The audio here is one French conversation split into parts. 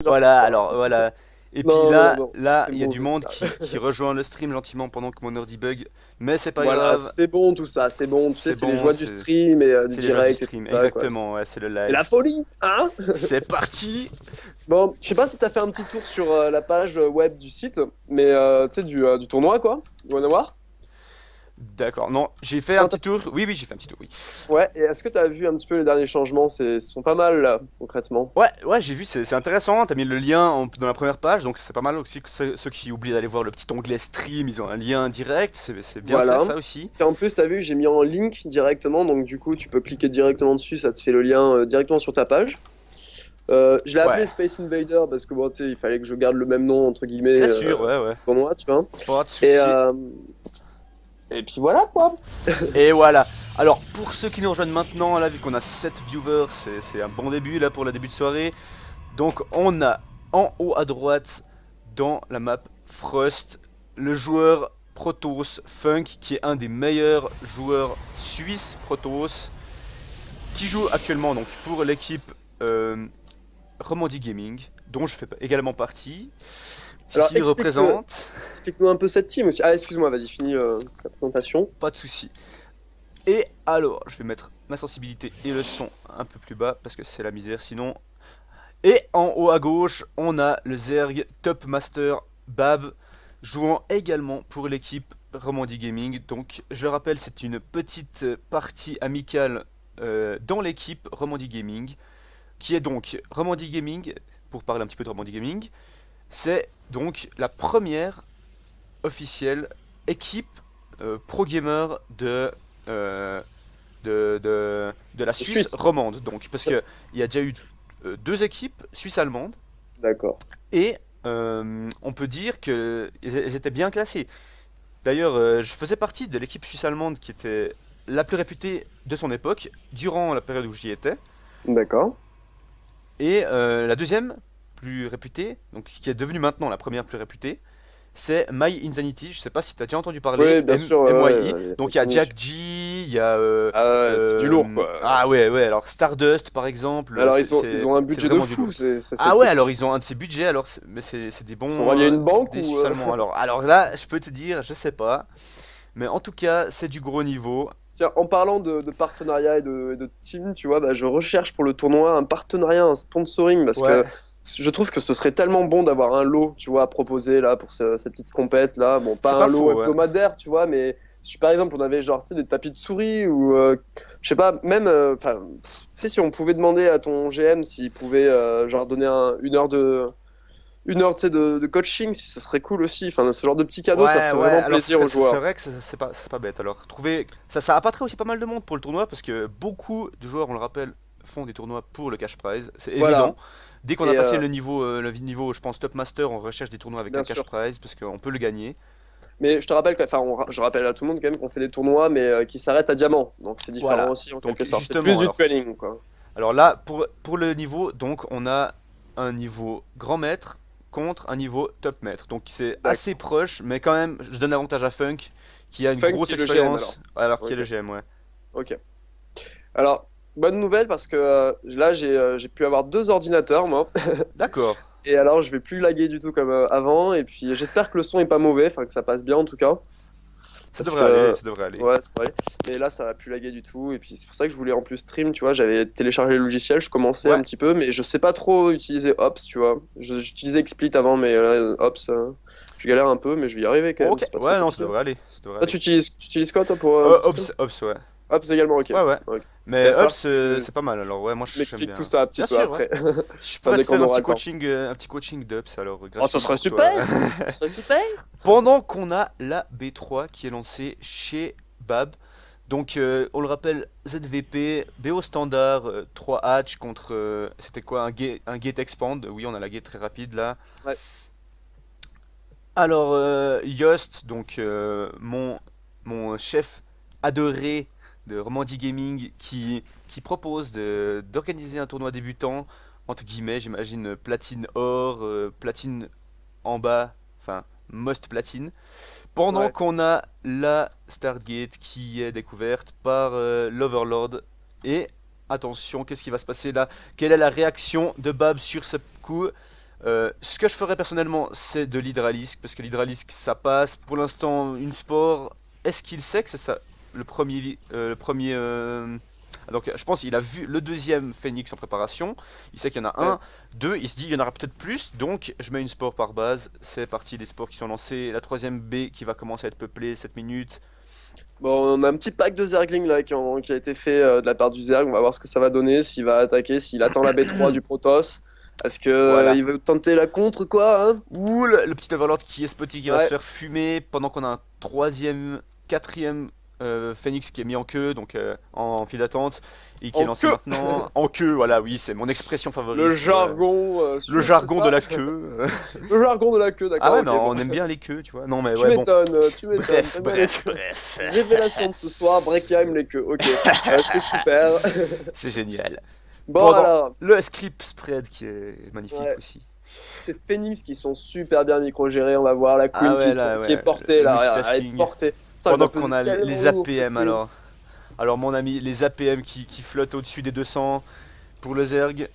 Genre, Voilà, quoi. alors voilà. Et puis Non, non, là, non, là, c'est il y a bon du jeu, monde ça. qui rejoint le stream gentiment pendant que mon ordi bug. Mais c'est pas Voilà, grave, c'est bon tout ça, c'est bon. Tu sais, c'est c'est les bon, joies du stream et du c'est les joies du direct et tout stream. ça, quoi. Exactement, ouais, c'est le C'est live. la folie, hein? C'est parti! Bon, je sais pas si t'as fait un petit tour sur la page web du site, mais tu sais, du tournoi, quoi, du One Hour. D'accord, non, j'ai fait un Non, petit tour. Oui, oui, j'ai fait un petit tour, oui. ouais, et est-ce que t'as vu un petit peu les derniers changements? Ils sont pas mal, là, concrètement. Ouais, ouais, j'ai vu, c'est intéressant. T'as mis le lien dans la première page, donc c'est pas mal aussi que ceux qui oublient d'aller voir le petit onglet stream, ils ont un lien direct. C'est bien fait Voilà. ça aussi. Et en plus, t'as vu, j'ai mis en link directement, donc du coup, tu peux cliquer directement dessus, ça te fait le lien directement sur ta page. Je l'ai Ouais, appelé Space Invader parce que bon, tu sais, il fallait que je garde le même nom, entre guillemets, c'est sûr, ouais, ouais. tournoi, tu vois. Pas de Et, souci. euh, et puis voilà, quoi. Et voilà. Alors, pour ceux qui nous rejoignent maintenant, là, vu qu'on a 7 viewers, c'est un bon début là pour le début de soirée. Donc, on a en haut à droite, dans la map Frost, le joueur Protoss Funk, qui est un des meilleurs joueurs suisses Protoss, qui joue actuellement donc pour l'équipe Romandie Gaming, dont je fais également partie. Alors, Ici, il représente. explique-nous un peu cette team aussi. Ah, excuse-moi, vas-y, finis la présentation. Pas de souci. Et alors, je vais mettre ma sensibilité et le son un peu plus bas parce que c'est la misère sinon. Et en haut à gauche, on a le Zerg Top Master Bab, jouant également pour l'équipe Romandie Gaming. Donc, je rappelle, c'est une petite partie amicale dans l'équipe Romandie Gaming, qui est donc Romandie Gaming, pour parler un petit peu de Romandie Gaming, c'est donc la première officielle équipe pro gamer euh, de la Suisse Suisse. romande. Donc, parce qu'il y a déjà eu deux équipes suisse-allemandes D'accord. et on peut dire qu'elles étaient bien classées. D'ailleurs, je faisais partie de l'équipe suisse-allemande qui était la plus réputée de son époque durant la période où j'y étais. D'accord. Et la deuxième plus réputée, donc qui est devenue maintenant la première plus réputée, c'est My Insanity. Je sais pas si tu as déjà entendu parler, Oui, bien sûr, ouais, MYI. les Donc il y a connus. Jack G, il y a. Ah ouais, c'est du lourd, quoi. Ah ouais, ouais, alors Stardust par exemple, Alors, ils ont un c'est budget de vraiment du fou, lourd. c'est Ah ouais, cette alors team. ils ont un de ces budgets, alors, mais c'est des Ils sont bons. reliés à une banque Des ou Suisses allemands. Alors là, je peux te dire, je sais pas. Mais en tout cas, c'est du gros niveau. Tiens, en parlant de partenariat et de team, tu vois, bah, je recherche pour le tournoi un partenariat, un sponsoring, parce que Ouais, je trouve que ce serait tellement bon d'avoir un lot, tu vois, à proposer là pour cette petite compète là. Bon, pas c'est un pas lot faux, ouais. hebdomadaire, tu vois, mais si par exemple on avait genre, tu sais, des tapis de souris ou je sais pas, même, enfin, tu sais, si on pouvait demander à ton GM s'il pouvait genre donner une heure, tu sais, de coaching, si ça serait cool aussi. Enfin, ce genre de petits cadeaux, ça Ouais, ferait ouais, vraiment alors plaisir aux c'est joueurs. vrai que c'est pas bête. Alors, trouver. Ça appâterait aussi pas mal de monde pour le tournoi parce que beaucoup de joueurs, on le rappelle, font des tournois pour le cash prize. C'est Voilà. évident. Dès qu'on a Et passé le niveau, je pense, Top Master, on recherche des tournois avec bien un cash sûr. prize parce qu'on peut le gagner. Mais je te rappelle enfin, je rappelle à tout le monde quand même qu'on fait des tournois, mais qui s'arrêtent à diamant. Donc c'est différent Voilà. aussi en Donc, quelque sorte. C'est plus justement, du training, quoi. alors là, pour le niveau, donc, on a un niveau grand maître contre un niveau top maître. Donc, c'est assez D'accord. proche, mais quand même, je donne l'avantage à Funk qui a une Funk grosse qui est le GM alors. expérience alors qu'il est Ok. le GM, ouais. Ok. Alors, bonne nouvelle parce que là j'ai pu avoir deux ordinateurs moi. D'accord. Et alors je vais plus laguer du tout comme avant. Et puis j'espère que le son est pas mauvais, enfin que ça passe bien en tout cas. Ça Parce devrait aller, que ça devrait aller. ouais, c'est vrai. Mais là ça va plus laguer du tout. Et puis c'est pour ça que je voulais en plus stream, tu vois. J'avais téléchargé le logiciel, je commençais un Ouais, petit peu, mais je sais pas trop utiliser Ops, tu vois. J'utilisais XSplit avant, mais Ops, je galère un peu, mais je vais y arriver quand même. ok, C'est pas trop ouais, non, ça compliqué. devrait aller, ça devrait Toi, aller. tu utilises quoi toi pour stream? Ops, ouais. Ops également, ok. Ouais, ouais. Ok. Il Mais va falloir Ops, que c'est pas mal, alors ouais, moi tu j'aime m'expliques tout bien. ça un petit Bien peu sûr, ouais. après. Je Enfin, pourrais dès te qu'on faire aura le temps. un petit coaching d'Ops, alors Oh, ça gratuitement serait pour toi. super! Ça serait super! Pendant qu'on a la B3 qui est lancée chez Bab. Donc, on le rappelle, ZVP, BO standard, 3 hatch contre. C'était quoi un gate expand. Oui, on a la gate très rapide là. Ouais, Alors, Yost, donc mon chef adoré de Romandie Gaming, qui propose d'organiser un tournoi débutant, entre guillemets, j'imagine platine or, platine en bas, enfin, most platine. Pendant ouais. qu'on a la Stargate qui est découverte par l'Overlord. Et attention, qu'est-ce qui va se passer là? Quelle est la réaction de Bab sur ce coup? Ce que je ferais personnellement, c'est de l'hydralisque, parce que l'hydralisque ça passe. Pour l'instant, une sport, est-ce qu'il sait que c'est ça le premier, donc je pense qu'il a vu le deuxième Phoenix en préparation, il sait qu'il y en a Ouais. un, deux, il se dit il y en aura peut-être plus, donc je mets une sport par base, c'est parti les sports qui sont lancés, la troisième B qui va commencer à être peuplée, 7 minutes. Bon, on a un petit pack de Zergling là qui a été fait de la part du Zerg. On va voir ce que ça va donner, s'il va attaquer, s'il attend la B3 du Protoss. Est-ce que Voilà. il veut tenter la contre quoi, hein? Ou le petit Overlord qui est spotty qui va se Ouais. faire fumer pendant qu'on a un troisième, quatrième Phoenix qui est mis en queue, donc en file d'attente, et qui est En lancé queue! maintenant. En queue, voilà, oui, c'est mon expression Le favorite. jargon, Le c'est jargon de ça? la queue. Le jargon de la queue, Ah d'accord, ouais, ok, mais bon. on aime bien les queues, tu vois. Non, mais Tu ouais, bon. m'étonnes, tu m'étonnes. Bref, T'aimes bien les bref, queues. bref. Révélation de ce soir, Breckheim les queues, ok. C'est super. C'est génial. Bon Pendant alors, le script spread qui est magnifique ouais, aussi. c'est Phoenix qui sont super bien micro-gérés, on va voir la Ah Queen ouais, là, qui est ouais, portée le là, regarde, elle est multitasking. portée. Putain, elle Pendant doit qu'on peser a les tellement lourd cette APM Queen. alors. Alors mon ami, les APM qui flottent au-dessus des 200 pour le Zerg,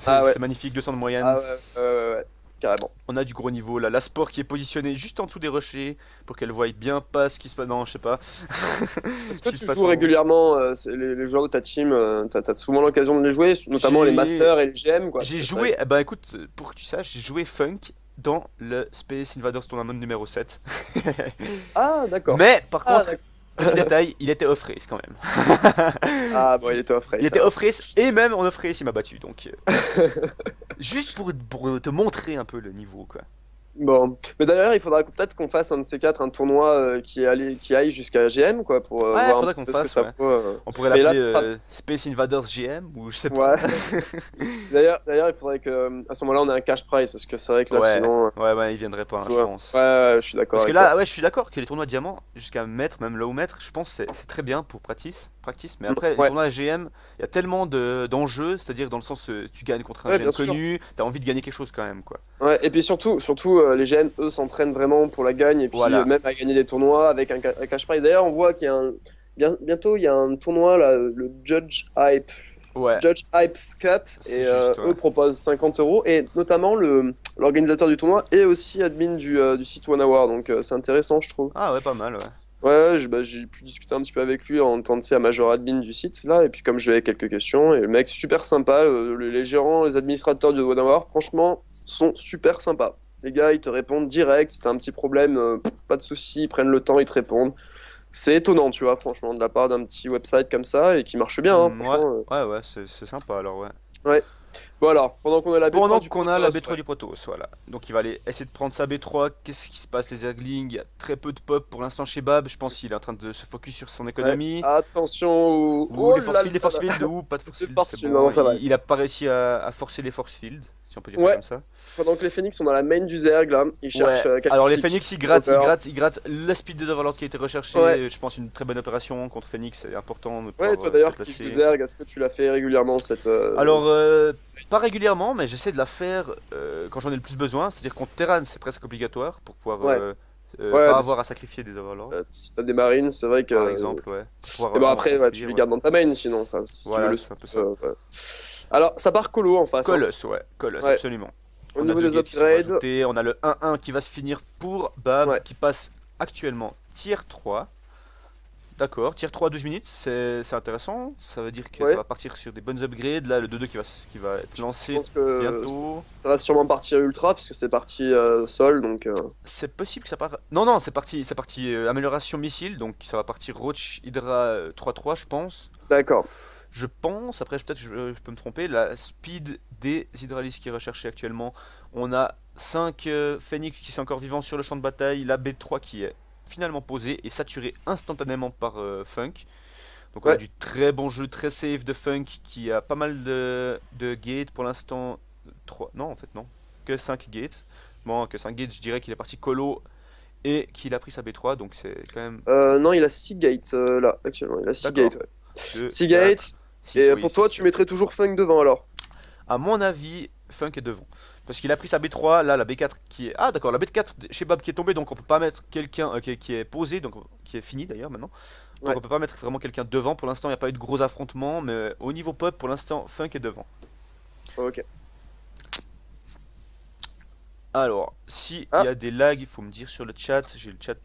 Ah ouais, c'est magnifique, 200 de moyenne. ah ouais, carrément. On a du gros niveau là, la Sport qui est positionnée juste en dessous des rochers pour qu'elle voie bien pas ce qui se passe. Non, je sais pas. Est-ce Ce que qui se tu passe joues en haut. régulièrement les joueurs de ta team, t'as souvent l'occasion de les jouer, notamment les J'ai masters et les GM quoi, parce j'ai que c'est vrai joué, eh ben écoute, pour que tu saches, j'ai joué Funk dans le Space Invaders Tournament numéro 7. Ah d'accord. Mais par Ah contre, d'accord. petit détail, il était off-race quand même. Ah bon, il était off Il race était alors. off-race et même en off-race il m'a battu donc juste pour te montrer un peu le niveau quoi. Bon, mais d'ailleurs, il faudra peut-être qu'on fasse un de ces quatre, un tournoi qui aille jusqu'à GM, quoi, pour Ouais, voir un faudrait petit qu'on peu ce que fasse, ça ouais. vaut. On pourrait Mais là, l'appeler ce sera. Space Invaders GM ou je sais pas. Ouais. D'ailleurs, il faudrait que à ce moment-là, on ait un cash prize, parce que c'est vrai que là, Ouais, sinon. ouais, il viendrait pas, hein, je Ouais, pense. ouais, je suis d'accord Parce que avec toi. là, ouais, je suis d'accord que les tournois diamants, jusqu'à maître, même low maître, je pense que c'est très bien pour practice, mais après, les Ouais, tournois GM, il y a tellement d'enjeux, c'est-à-dire dans le sens, tu gagnes contre un ouais, bien GM sûr. connu, t'as envie de gagner quelque chose quand même, quoi. Ouais, et puis surtout, les GN, eux, s'entraînent vraiment pour la gagne, et puis Voilà. même à gagner des tournois avec un cash prize. D'ailleurs, on voit qu'il y a bientôt, il y a un tournoi, là, le Ouais, Judge Hype Cup, c'est et juste, ouais. eux proposent 50 euros, et notamment l'organisateur du tournoi est aussi admin du site One Hour, donc c'est intéressant, je trouve. Ah ouais, pas mal, ouais. Ouais, j'ai pu discuter un petit peu avec lui en tant que major admin du site, là, et puis comme je lui avais quelques questions, et le mec, super sympa, les gérants, les administrateurs du One Hour, franchement, sont super sympas. Les gars, ils te répondent direct, si t'as un petit problème, pas de souci, ils prennent le temps, ils te répondent. C'est étonnant, tu vois, franchement, de la part d'un petit website comme ça, et qui marche bien, hein, Ouais, franchement. ouais, c'est sympa alors, ouais. Ouais. Bon alors, pendant qu'on a la B3 Pendant du qu'on a la Protoss, B3 du Protoss, voilà. Donc il va aller essayer de prendre sa B3. Qu'est-ce qui se passe les Zerglings? Il y a très peu de pop pour l'instant chez Bab. Je pense qu'il est en train de se focus sur son ouais. économy. Attention, Ouh, oh là les force là fields, là, ou pas de force les field, force c'est fields, bon. non, ça va. Il a pas réussi à forcer les force fields, si on peut dire ça Ouais, comme ça. pendant que les Phoenix sont dans la main du Zerg, là, ils cherchent Ouais, quelques alors les petits Phoenix sauveurs. ils grattent le speed de Overlord qui a été recherché. Ouais, Je pense une très bonne opération contre Phoenix, c'est important de ouais, pouvoir toi se d'ailleurs qui joues déplacer. Zerg, est-ce que tu l'as fait régulièrement cette. Alors, pas régulièrement, mais j'essaie de la faire quand j'en ai le plus besoin. C'est-à-dire contre Terran, c'est presque obligatoire pour pouvoir Ouais, ouais, pas avoir à sacrifier des Overlords, si t'as des Marines, c'est vrai que. par exemple, ouais. Pour pouvoir Et bon, après, ouais, tu s'enfuir, les ouais. gardes dans ta main sinon, enfin, si tu veux Voilà, le c'est un peu switch, ça. ouais. Alors, ça part colo en face, hein. Colosse, ouais, Colosse, Ouais, absolument. au On a niveau deux des gates qui sont upgrades, rajoutés, on a le 1-1 qui va se finir pour Bab, ouais, qui passe actuellement tier 3. D'accord, tier 3 12 minutes, c'est intéressant. Ça veut dire que ça ouais. va partir sur des bonnes upgrades. Là, le 2-2 qui va être Je lancé pense que bientôt. ça va sûrement partir ultra, puisque c'est parti sol, donc. C'est possible que ça parte. Non, non, c'est parti amélioration missile, donc ça va partir Roach Hydra 3-3, je pense. D'accord. Je pense, après peut-être je peux me tromper, la speed des hydralistes qui est recherchée actuellement. On a 5 Phoenix qui sont encore vivants sur le champ de bataille, la B3 qui est finalement posée et saturée instantanément par Funk. Donc on a Ouais, du très bon jeu, très safe de Funk qui a pas mal de gates pour l'instant. 3, non en fait non, que 5 gates. Bon, que 5 gates, je dirais qu'il est parti colo et qu'il a pris sa B3, donc c'est quand même non, il a 6 gates là, actuellement. Il a 6 gates, d'accord. ouais. 2, 6 4, gates. 6, Et oui, pour c'est toi, tu sûr. mettrais toujours Funk devant alors? À mon avis, Funk est devant. Parce qu'il a pris sa B3, là la B4 qui est... Ah d'accord, la B4 chez Bab qui est tombée, donc on peut pas mettre quelqu'un qui est posé, donc qui est fini d'ailleurs maintenant. Donc Ouais, on peut pas mettre vraiment quelqu'un devant, pour l'instant il n'y a pas eu de gros affrontements, mais au niveau pop, pour l'instant Funk est devant. ok. Alors, si il y Ah, a des lags, il faut me dire sur le chat. J'ai le chat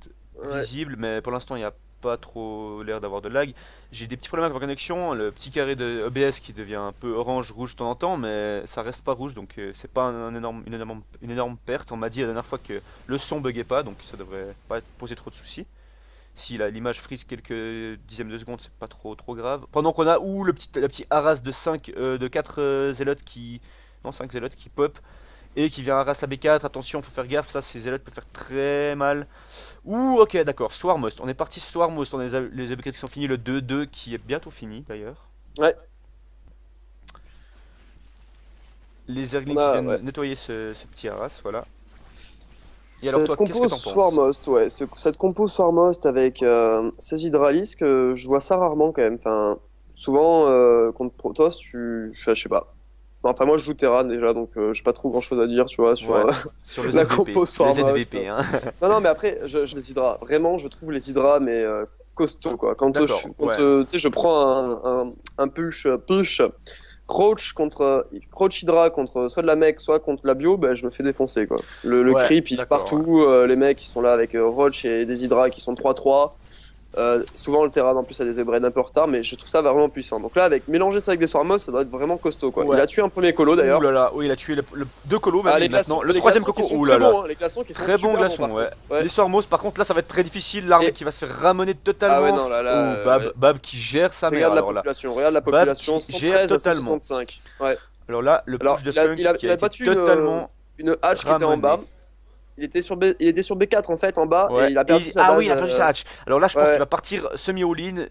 ouais. visible, mais pour l'instant, il n'y a pas trop l'air d'avoir de lag. J'ai des petits problèmes avec ma connexion, le petit carré de OBS qui devient un peu orange, rouge de temps en temps, mais ça reste pas rouge, donc c'est pas une énorme perte. On m'a dit la dernière fois que le son buguait pas, donc ça devrait pas poser trop de soucis. Si l'image frise quelques dixièmes de seconde, c'est pas trop grave. Pendant qu'on a le petit haras de 5 de 4 zélotes qui. Non, 5 zélotes qui pop et qui vient haras la B4. Attention, faut faire gaffe, ça, ces zélotes peuvent faire très mal. Ouh, ok, d'accord, Swarmost. On est parti sur Swarmost, on a les upgrades qui sont finis, le 2-2 qui est bientôt fini d'ailleurs. Ouais, Les on Zerglings qui a, viennent ouais. nettoyer ce petit haras, voilà. Et alors, Cette toi, qu'est-ce que compo t'en penses? Swarmost, ouais. Cette compo Swarmost avec ces hydralisques, je vois ça rarement quand même. Enfin, souvent, contre Protoss, je sais pas. Non, enfin, moi, je joue Terran déjà, donc j'ai pas trop grand-chose à dire, tu vois, sur Ouais, sur le la ZVP. compo Le Swarmost. ZVP, hein. Non, non, mais après, les hydras. Vraiment, je trouve les hydras, mais costauds, quoi. D'accord, ouais. Tu sais, je prends un push Roach Roach Hydra contre soit de la mech, soit contre la bio, ben, je me fais défoncer, quoi. Le Ouais, creep, il est d'accord, ouais. partout. Les mecs, ils sont là avec Roach et des Hydra qui sont 3-3. Souvent, le Terran en plus a des upgrades un peu en retard, mais je trouve ça vraiment puissant. Donc là, avec mélanger ça avec des Swarmos, ça doit être vraiment costaud, quoi. Il Ouais. a tué un premier colo Ouh d'ailleurs. là là, oui, il a tué deux colos même, Ah, et maintenant le les troisième glaçons qui coco. sont Ouh là très là. bons, hein. Les glaçons qui sont Très bon super bons glaçon, par ouais. contre. Ouais. Les Sormos, par contre, là, ça va être très difficile. L'armée Et qui va se faire ramener ah ouais, totalement. non, là, là, Oh, Bab qui gère sa mère, alors là. regarde la Bab population, qui gère 113 à totalement. 165. Ouais. Alors là, le Alors, push de Funk qui il a a été battu totalement une hatch qui était en ramené. bas. Il était sur B4 en fait, en bas, et Ouais. il a perdu sa Ah oui, base. il a perdu sa hatch. Alors là, je pense qu'il Ouais. va partir semi-all-in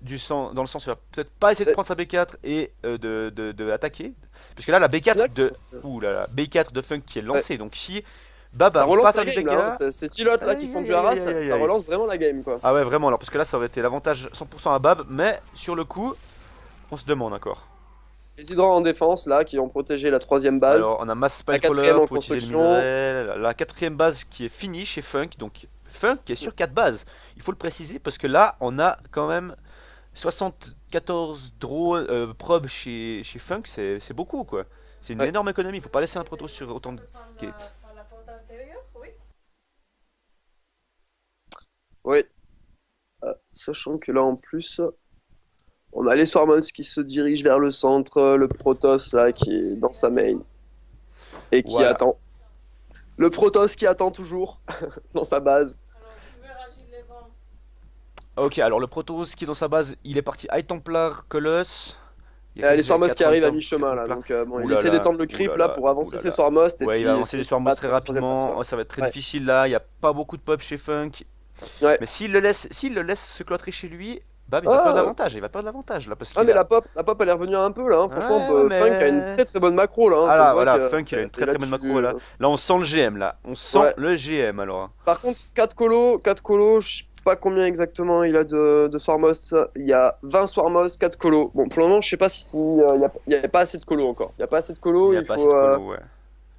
dans le sens où il va peut-être pas essayer de Euh, prendre sa B4 et de attaquer. Puisque là, la Au final, B4 de. Ouh là là, B4 de Funk qui est ouais. lancée. Donc si Bab Ça arrive pas à relance la faire du game là, hein. dégât. Ces silotes là qui Aïe font aïe du aïe haras, aïe aïe ça aïe. relance vraiment la game quoi. Ah ouais, vraiment, alors parce que là, ça aurait été l'avantage 100% à Bab, mais sur le coup, on se demande encore. Les hydras en défense là qui ont protégé la troisième base, Alors, on a Mass la Spine quatrième Crawler en pour utiliser le construction. minerai, la quatrième base qui est finie chez Funk, donc Funk qui est sur 4 bases. Il faut le préciser parce que là, on a quand même 74 draws prob chez Funk, c'est beaucoup quoi. C'est une Ouais. énorme économie, il faut pas laisser un proto sur autant de gates. Oui. Sachant que là en plus, on a les Swarmons qui se dirigent vers le centre, le Protoss là qui est dans sa main et qui Voilà. attend. Le Protoss qui attend toujours dans sa base. Ok, alors le Protoss qui est dans sa base, il est parti High Templar, Colossus. Il y a Les Swarmos qui arrivent à Quatre mi-chemin là, Templars. donc bon, Ouh il là essaie là, d'étendre le ouh là creep là là, pour ouh avancer là ses là. Swarmost et Ouais, il va puis avancer essayer les de Swarmos battre très la troisième rapidement. personne. Oh, ça va être très Ouais. difficile là. Il n'y a pas beaucoup de pop chez Funk. Ouais. Mais s'il le laisse se cloîtrer chez lui, Bab il va perdre Ah, l'avantage. Il va perdre l'avantage là parce ah qu'il mais a. la pop elle est revenue un peu là, hein. Franchement, Ouais, ouais, Funk a une mais. très très bonne macro là, hein. Ah Ça se là, voit voilà, que Funk il a une et très très bonne macro là-dessus. là. Là, on sent le GM là. On sent Ouais. le GM alors. Par contre, 4 colos, je sais pas combien exactement il a de Swarmos. Il y a 20 Swarmos, 4 colos. Bon, pour le moment, je sais pas si il y a pas assez de colos encore. Il y a pas assez de Il colos, n'y a il pas assez faut de colo, ouais.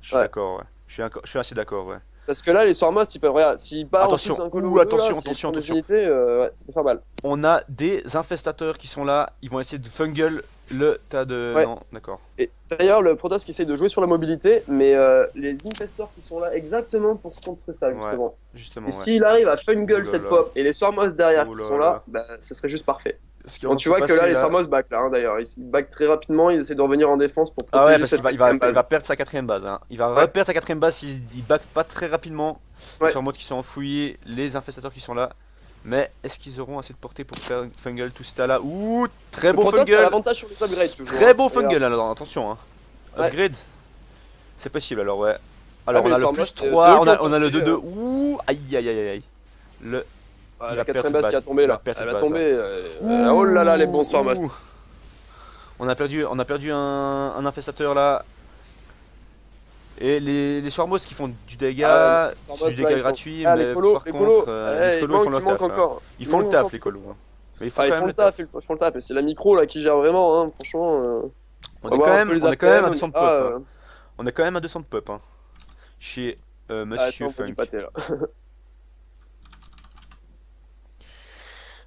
Je suis ouais. d'accord, ouais. Je suis assez d'accord, ouais. Parce que là, les Swarmos, ils peuvent regarde, s'il part en plus Attention, un colo ouh, ou deux là, attention, s'il attention, prend des attention. unités, ouais, ça peut faire mal. On a des infestateurs qui sont là. Ils vont essayer de fungle le tas de. Ouais. Non, d'accord. Et d'ailleurs, le Protoss qui essaye de jouer sur la mobilité, mais les infestors qui sont là exactement pour contrer ça, Ouais, justement. justement, Et ouais. s'il arrive à fungle Ouh là cette là. pop et les Swarmos derrière Ouh qui là sont là. là, bah, ce serait juste parfait. Ce qui est en Bon, train de tu se vois que là, passer les là. Swarmos back là, hein, d'ailleurs. Ils back très rapidement, ils essaient de revenir en défense pour Ah ouais, protéger parce cette qu'il quatrième il base. va perdre sa quatrième base. Hein. Il va Ouais. reperdre sa quatrième base s'il back pas très rapidement. Ouais. Les surmodes qui sont enfouis, les infestateurs qui sont là. Mais est-ce qu'ils auront assez de portée pour faire fungle tout ce tas là? Ouh, très Le beau Protoss a fungle. l'avantage sur les upgrades toujours. Très hein. beau Regarde. fungle alors, attention. Hein. Ouais. Upgrade. C'est possible alors, ouais. Ah, Alors mais on a les le Swarmos, plus c'est 3, eux qui ont on a le tenté, 2-2. Ouh, aïe aïe aïe aïe. Le, Ah, il la va perdre quatrième cette base qui a tombé Il va là. perdre Elle cette va base, tomber. là. Oh là là, les bons Swarmos. Ouh. On a perdu un infestateur là. Et les Swarmos qui font du dégât, Les c'est Swarmos, du là, dégât ils sont. gratuit, Ah, mais par les contre, colos. les Eh, colos ils font il le manque taf. Hein. encore. Ils Il font le manque taf encore. les colos. Hein. Mais ils font Ah, quand ils même font le le taf, taf. ils font le taf. Et c'est la micro là qui gère vraiment, hein. Franchement. On On est va quand voir un même, peu les on est quand même à APM. 200 de Ah, pop. Hein. On est quand même à 200 de pop. Hein. Chez ça Monsieur envoie du Funk. pâté là.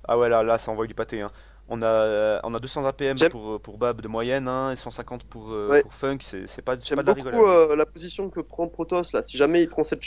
Ah ouais là ça envoie du pâté. Hein. On a 200 APM J'aime pour Bab de moyenne, hein, et 150 ouais, pour Funk, c'est pas j'aime de la beaucoup rigolade. la position que prend Protoss là. Si jamais il prend cette